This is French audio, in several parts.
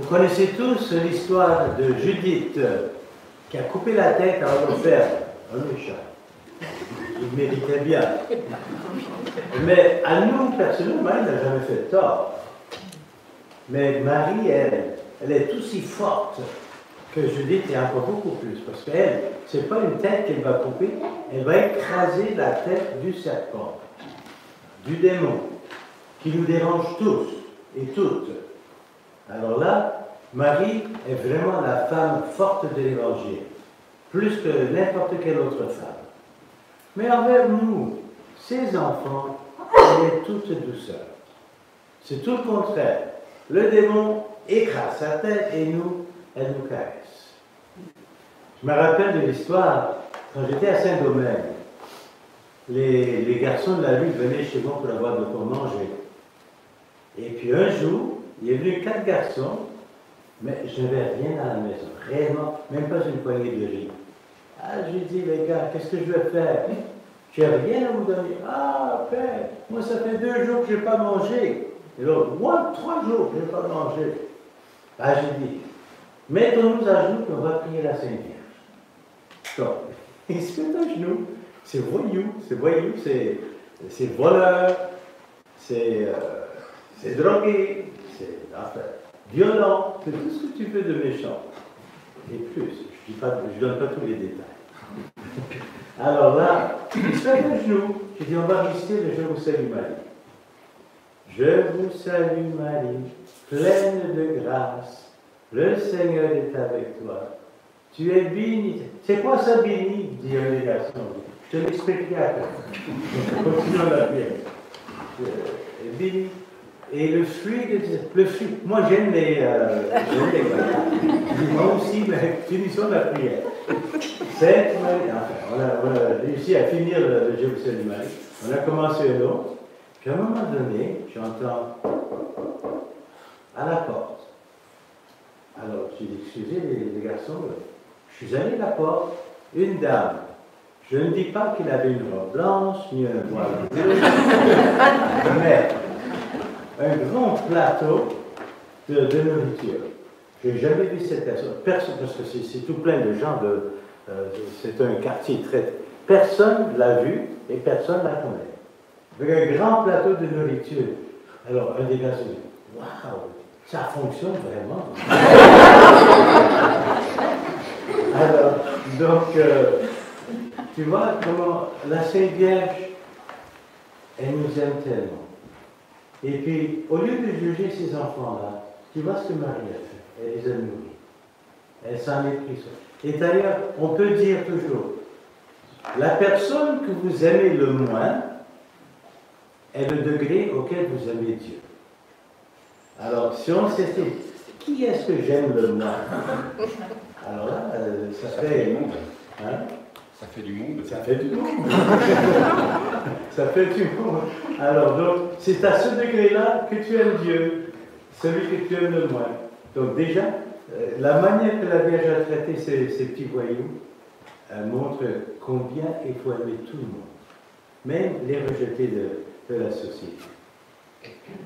Vous connaissez tous l'histoire de Judith qui a coupé la tête à Holoferne, un méchant. Il méritait bien. Mais à nous, personnellement, il n'a jamais fait tort. Mais Marie, elle est aussi forte que Judith et encore beaucoup plus. Parce qu'elle, ce n'est pas une tête qu'elle va couper, elle va écraser la tête du serpent, du démon, qui nous dérange tous et toutes. Alors là, Marie est vraiment la femme forte de l'Évangile, plus que n'importe quelle autre femme. Mais envers nous, ses enfants, elle est toute douceur. C'est tout le contraire. Le démon écrase sa tête et nous, elle nous caresse. Je me rappelle de l'histoire, quand j'étais à Saint-Domingue, les garçons de la rue venaient chez moi pour avoir de quoi manger. Et puis un jour, il est venu 4 garçons, mais je n'avais rien à la maison, vraiment, même pas une poignée de riz. Ah, j'ai dit, les gars, qu'est-ce que je vais faire? J'ai rien à vous donner. Ah, père, moi ça fait 2 jours que je n'ai pas mangé. Et l'autre, moi, 3 jours que je n'ai pas mangé. Ah, j'ai dit, mettons-nous à genoux et on va prier la Sainte Vierge. Donc, ils se mettent à genoux. C'est voyou, c'est voleur, c'est drogué, c'est enfin, violent, c'est tout ce que tu veux de méchant. Et plus, je ne donne pas tous les détails. Alors là, il se met à genoux. J'ai dit, on va réciter le Je vous salue Marie. Je vous salue Marie, pleine de grâce, le Seigneur est avec toi. Tu es bénie. C'est quoi ça bénie? Dit un des garçons. Je te l'expliquerai après. Continuons la prière. Bénie. Et le fruit, moi j'aime les moi aussi, mais finissons la prière. Sainte Marie, enfin, on a réussi à finir le Je vous salue Marie. On a commencé un autre. Puis à un moment donné, j'entends à la porte. Alors, j'ai dit, excusez les garçons, je suis allé à la porte, une dame. Je ne dis pas qu'il avait une robe blanche, ni un voile bleu, mais un grand plateau de nourriture. Je n'ai jamais vu cette personne, parce que c'est tout plein de gens, c'est un quartier très... Personne ne l'a vu et personne ne la connaît. Avec un grand plateau de nourriture. Alors, un des gars se dit, waouh, ça fonctionne vraiment. Alors, donc, tu vois comment la Sainte Vierge, elle nous aime tellement. Et puis, au lieu de juger ces enfants-là, tu vois ce que Marie a fait. Elle les a nourris. Elle s'en est pris. Et d'ailleurs, on peut dire toujours, la personne que vous aimez le moins est le degré auquel vous aimez Dieu. Alors, si on sait qui est-ce que j'aime le moins? Alors là, ça fait du monde. Hein? Ça fait du monde. Ça fait du monde. Ça fait du monde. Alors, donc, c'est à ce degré-là que tu aimes Dieu, celui que tu aimes le moins. Donc, déjà, la manière que la Vierge a traité ces petits voyous montre combien il faut aimer tout le monde, même les rejetés de la société.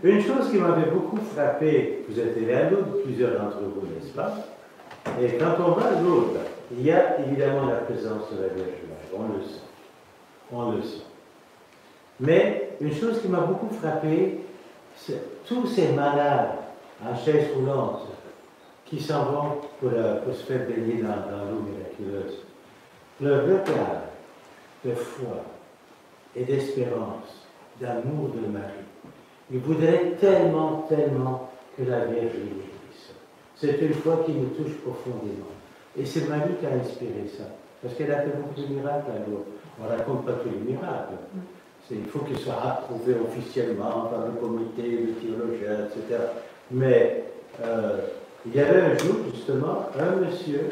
Une chose qui m'avait beaucoup frappé, vous êtes allés à Lourdes, plusieurs d'entre vous, n'est-ce pas? Et quand on va à Lourdes, il y a évidemment la présence de la Vierge Marie, on le sent. Mais une chose qui m'a beaucoup frappé, c'est tous ces malades en chaise roulante qui s'en vont pour se faire baigner dans l'eau miraculeuse. Leur regard de foi et d'espérance, d'amour de Marie. Ils voudraient tellement, tellement que la Vierge les guérisse. C'est une foi qui nous touche profondément. Et c'est Marie qui a inspiré ça. Parce qu'elle a fait beaucoup de miracles à Lourdes. On ne raconte pas tous les miracles. Il faut qu'ils soient approuvés officiellement par le comité de théologiens, etc. Mais il y avait un jour, justement, un monsieur,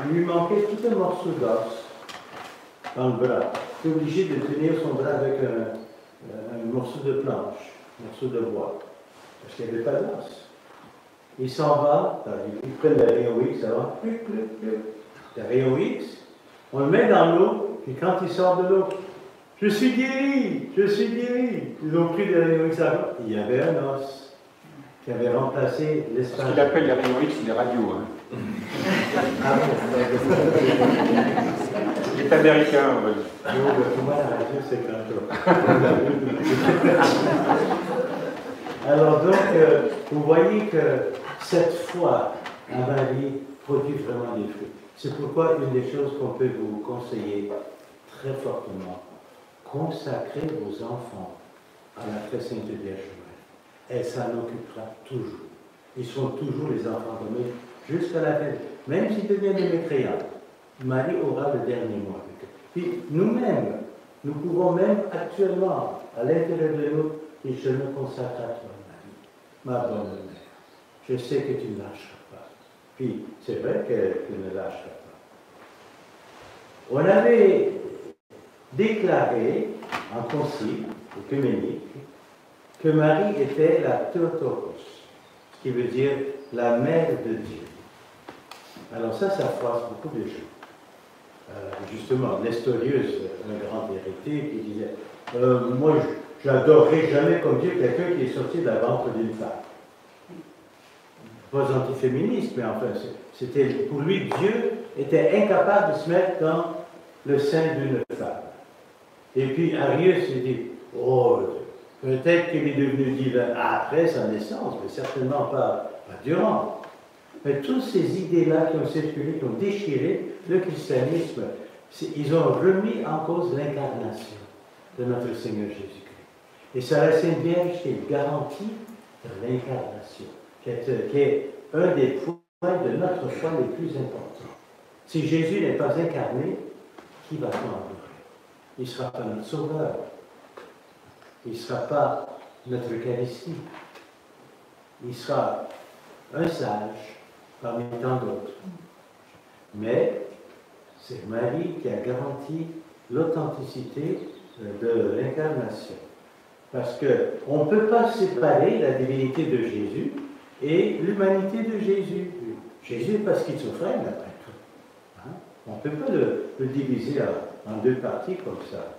il lui manquait tout un morceau d'os dans le bras. Il était obligé de tenir son bras avec un morceau de planche, un morceau de bois, parce qu'il n'y avait pas d'os. Il s'en va, il prend le rayon X, ça va, le rayon X, on le met dans l'eau, puis quand il sort de l'eau, je suis guéri, je suis guéri. Ils ont pris le rayon X, il y avait un os. qui avait remplacé Ce l'espace. qu'il appelle les rayons X, les radios. Hein. Ah bon. Il est américain, on va dire. Pour moi, la radio, c'est quand Alors donc, vous voyez que cette foi à Marie produit vraiment des fruits. C'est pourquoi une des choses qu'on peut vous conseiller très fortement, consacrez vos enfants à la très sainte Vierge Marie. Elle s'en occupera toujours. Ils seront toujours les enfants de Dieu jusqu'à la fin. Même s'ils deviennent des mécréants, Marie aura le dernier mot avec eux. Puis nous-mêmes, nous pouvons même actuellement, à l'intérieur de nous, dire je me consacre à toi, Marie, ma bonne mère. Je sais que tu ne lâcheras pas. Puis c'est vrai que tu ne lâcheras pas. On avait déclaré en concile œcuménique que Marie était la Théotokos, ce qui veut dire la mère de Dieu. Alors ça froisse beaucoup de gens. Justement, Nestorius, un grand hérétique, qui disait moi, je n'adorerai jamais comme Dieu quelqu'un qui est sorti de la ventre d'une femme. Pas antiféministe, mais enfin, c'était pour lui, Dieu était incapable de se mettre dans le sein d'une femme. Et puis Arius s'est dit oh, peut-être qu'il est devenu divin après sa naissance, mais certainement pas durant. Mais toutes ces idées-là qui ont circulé, qui ont déchiré le christianisme, ils ont remis en cause l'incarnation de notre Seigneur Jésus-Christ. Et c'est la Sainte Vierge qui est garantie de l'incarnation, qui est un des points de notre foi les plus importants. Si Jésus n'est pas incarné, qui va prendre? Il ne sera pas notre sauveur. Il ne sera pas notre Eucharistie. Il sera un sage parmi tant d'autres. Mais c'est Marie qui a garanti l'authenticité de l'incarnation. Parce qu'on ne peut pas séparer la divinité de Jésus et l'humanité de Jésus. Jésus n'est pas schizophrène, après tout. Hein? On ne peut pas le diviser en deux parties comme ça.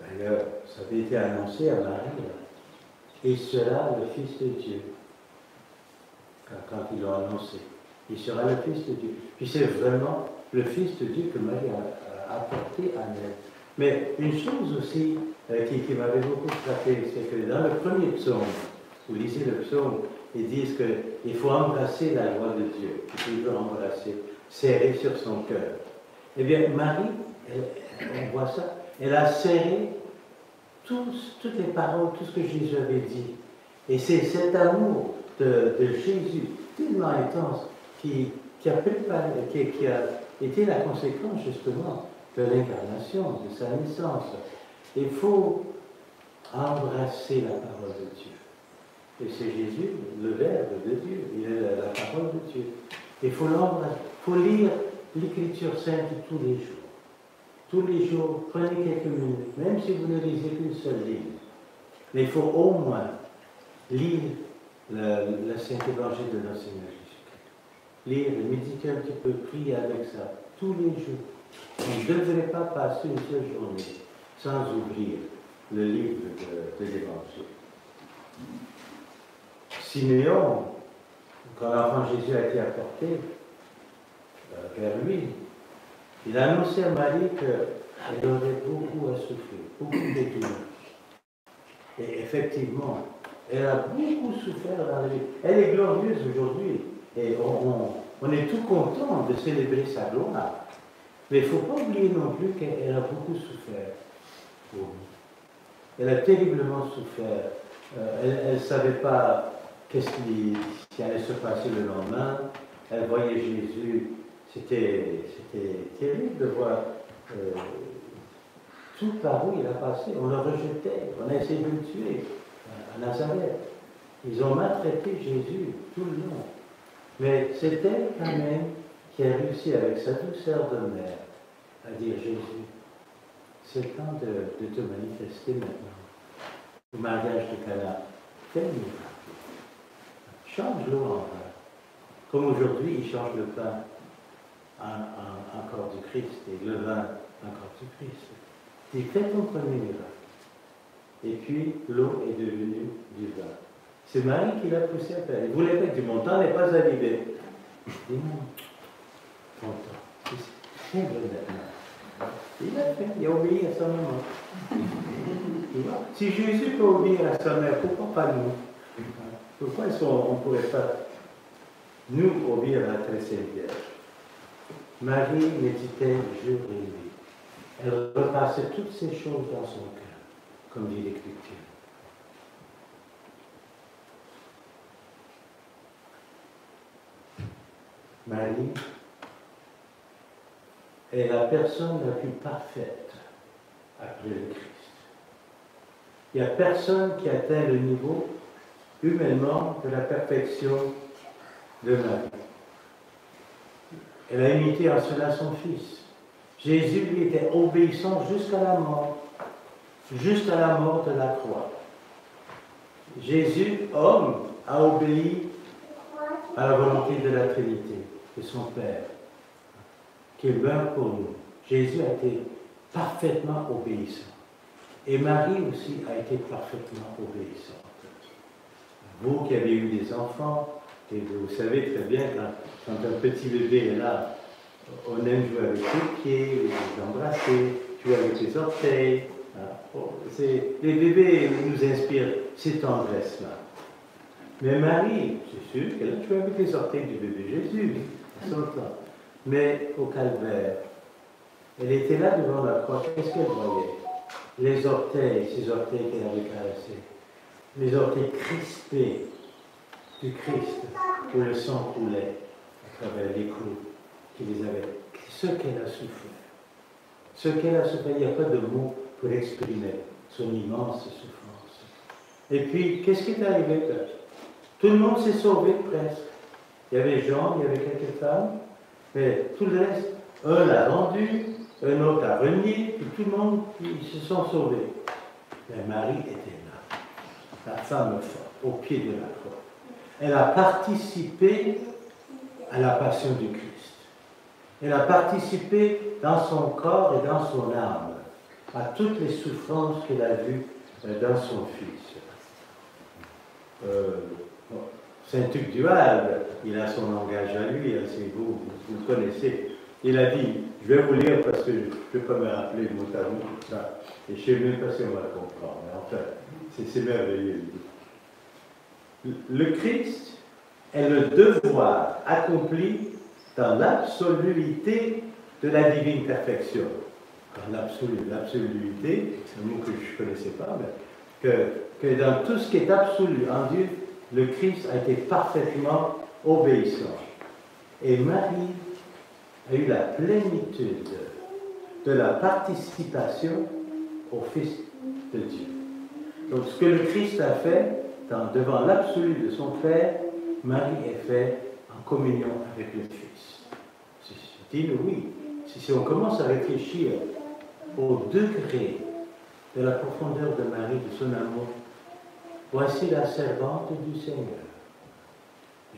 D'ailleurs, ça avait été annoncé à Marie. Et sera le Fils de Dieu. Quand ils l'ont annoncé. Il sera le Fils de Dieu. Puis c'est vraiment le Fils de Dieu que Marie a apporté à elle. Mais une chose aussi qui m'avait beaucoup frappé, c'est que dans le premier psaume, vous lisez le psaume, ils disent qu'il faut embrasser la loi de Dieu. Il faut embrasser, serrer sur son cœur. Eh bien, Marie, on voit ça, elle a serré toutes les paroles, tout ce que Jésus avait dit. Et c'est cet amour de Jésus, tellement intense, qui a été la conséquence, justement, de l'incarnation, de sa naissance. Il faut embrasser la parole de Dieu. Et c'est Jésus, le Verbe de Dieu, il est la parole de Dieu. Il faut l'embrasser. Il faut lire l'Écriture sainte tous les jours. Tous les jours, prenez quelques minutes, même si vous ne lisez qu'une seule ligne. Mais il faut au moins lire le Saint-Évangile de notre Seigneur Jésus-Christ. Lire, méditer un petit peu, prier avec ça, tous les jours. On ne devrait pas passer une seule journée sans ouvrir le livre de l'Évangile. Siméon, quand l'enfant Jésus a été apporté vers lui, il a annoncé à Marie qu'elle aurait beaucoup à souffrir, beaucoup de douleurs. Et effectivement, elle a beaucoup souffert dans la vie. Elle est glorieuse aujourd'hui. Et on est tout content de célébrer sa gloire. Mais il ne faut pas oublier non plus qu'elle a beaucoup souffert pour nous. Elle a terriblement souffert. Elle ne savait pas qu'est-ce qui allait se passer le lendemain. Elle voyait Jésus. C'était terrible de voir tout par où il a passé. On le rejetait. On a essayé de le tuer à Nazareth. Ils ont maltraité Jésus tout le long. Mais c'est elle quand même qui a réussi avec sa douceur de mère à dire Jésus, c'est le temps de te manifester maintenant. Au mariage de Cana, fais un miracle. Change l'eau en vin. Comme aujourd'hui, il change le pain en corps du Christ et le vin en corps du Christ. Il fait ton premier miracle. et puis l'eau est devenue du vin. C'est Marie qui l'a poussé à faire. Il voulait pas dire, mon temps n'est pas arrivé. Il dit non, ton temps, c'est vrai maintenant. Il a fait, il a obéi à sa maman. Tu vois? Si Jésus peut obéir à sa mère, pourquoi pas nous? Pourquoi est-ce qu'on ne pourrait pas, nous, obéir à la très sainte Vierge? Marie méditait jour et nuit. Elle repassait toutes ces choses dans son cœur, comme dit l'Écriture. Marie est la personne la plus parfaite après le Christ. Il n'y a personne qui atteint le niveau humainement de la perfection de Marie. Elle a imité en cela son Fils. Jésus, lui, était obéissant jusqu'à la mort de la croix. Jésus, homme, a obéi à la volonté de la Trinité, de son Père, qui meurt pour nous. Jésus a été parfaitement obéissant. Et Marie aussi a été parfaitement obéissante. Vous qui avez eu des enfants, et vous savez très bien, quand un petit bébé est là, on aime jouer avec les pieds, les embrasser, jouer avec les orteils. Les bébés nous inspirent ces tendresses-là. Mais Marie, c'est sûr qu'elle a joué avec les orteils du bébé Jésus, à son temps. Mais au calvaire, elle était là devant la croix, qu'est-ce qu'elle voyait? Les orteils, ces orteils qu'elle avait caressés, les orteils crispés du Christ, où le sang coulait à travers les clous qui les avaient. Ce qu'elle a souffert. Ce qu'elle a souffert, il n'y a pas de mots pour exprimer son immense souffrance. Et puis, qu'est-ce qui est arrivé? Tout le monde s'est sauvé presque. Il y avait Jean, il y avait quelques femmes, mais tout le reste, un l'a rendu, un autre a renié, puis tout le monde, ils se sont sauvés. Mais Marie était là, la femme forte, au pied de la croix. Elle a participé à la passion du Christ. Elle a participé dans son corps et dans son âme à toutes les souffrances qu'elle a vues dans son Fils. Saint-Hugues du Halde, il a son langage à lui, vous le connaissez. Il a dit, je vais vous lire parce que je ne peux pas me rappeler mot à mot tout ça, et je ne sais même pas si on va le comprendre, mais enfin, c'est merveilleux. Le Christ est le devoir accompli dans l'absoluité de la divine perfection. Dans l'absoluité, c'est un mot que je ne connaissais pas, mais que dans tout ce qui est absolu en Dieu, le Christ a été parfaitement obéissant. Et Marie a eu la plénitude de la participation au Fils de Dieu. Donc ce que le Christ a fait devant l'absolu de son Père, Marie est fait en communion avec le Fils. C'est inouï. Si on commence à réfléchir au degré de la profondeur de Marie, de son amour, voici la servante du Seigneur.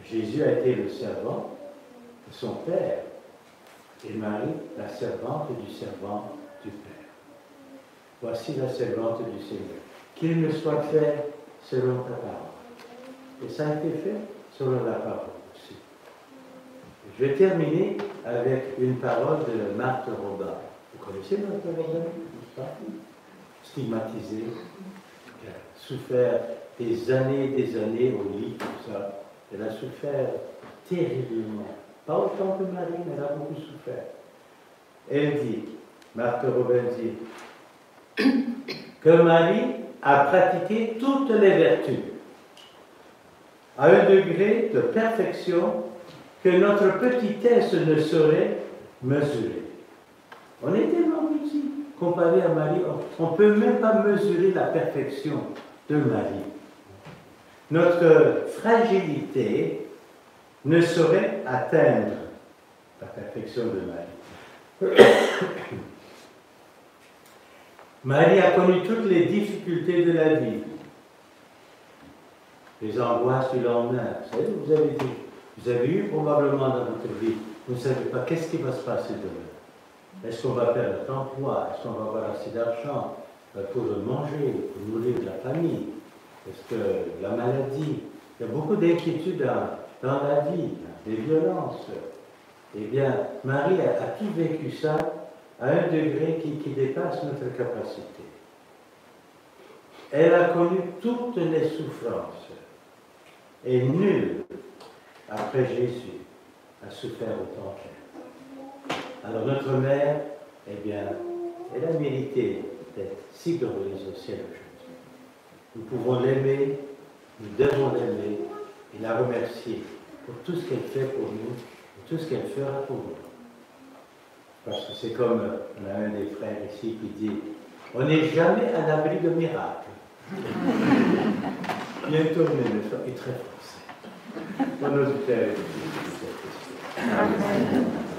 Jésus a été le servant de son Père, et Marie, la servante du servant du Père. Voici la servante du Seigneur. Qu'il me soit fait selon ta parole. Et ça a été fait selon la parole aussi. Je vais terminer avec une parole de Marthe Robin. Vous connaissez Marthe Robin, n'est-ce pas? Stigmatisée, qui a souffert des années au lit, tout ça. Elle a souffert terriblement. Pas autant que Marie, mais elle a beaucoup souffert. Elle dit, Marthe Robin dit, que Marie a pratiqué toutes les vertus à un degré de perfection que notre petitesse ne saurait mesurer. On est tellement petit comparé à Marie, on ne peut même pas mesurer la perfection de Marie. Notre fragilité ne saurait atteindre la perfection de Marie. Marie a connu toutes les difficultés de la vie, les angoisses du lendemain. Vous avez eu probablement dans votre vie, vous ne savez pas qu'est-ce qui va se passer demain. Est-ce qu'on va perdre notre emploi? Est-ce qu'on va avoir assez d'argent? pour manger, pour nourrir la famille, parce que la maladie, il y a beaucoup d'inquiétudes dans la vie, des violences. Eh bien, Marie a tout vécu ça à un degré qui dépasse notre capacité. Elle a connu toutes les souffrances. Et nul, après Jésus, a souffert autant qu'elle. Alors notre mère, eh bien, elle a mérité d'être si glorieuse au ciel aujourd'hui. Nous pouvons l'aimer, nous devons l'aimer et la remercier pour tout ce qu'elle fait pour nous, pour tout ce qu'elle fera pour nous. Parce que c'est comme, on a un des frères ici qui dit, on n'est jamais à l'abri de miracles. Bientôt, mais est très français. Pour nos auditeurs et nos auditeurs. Amen.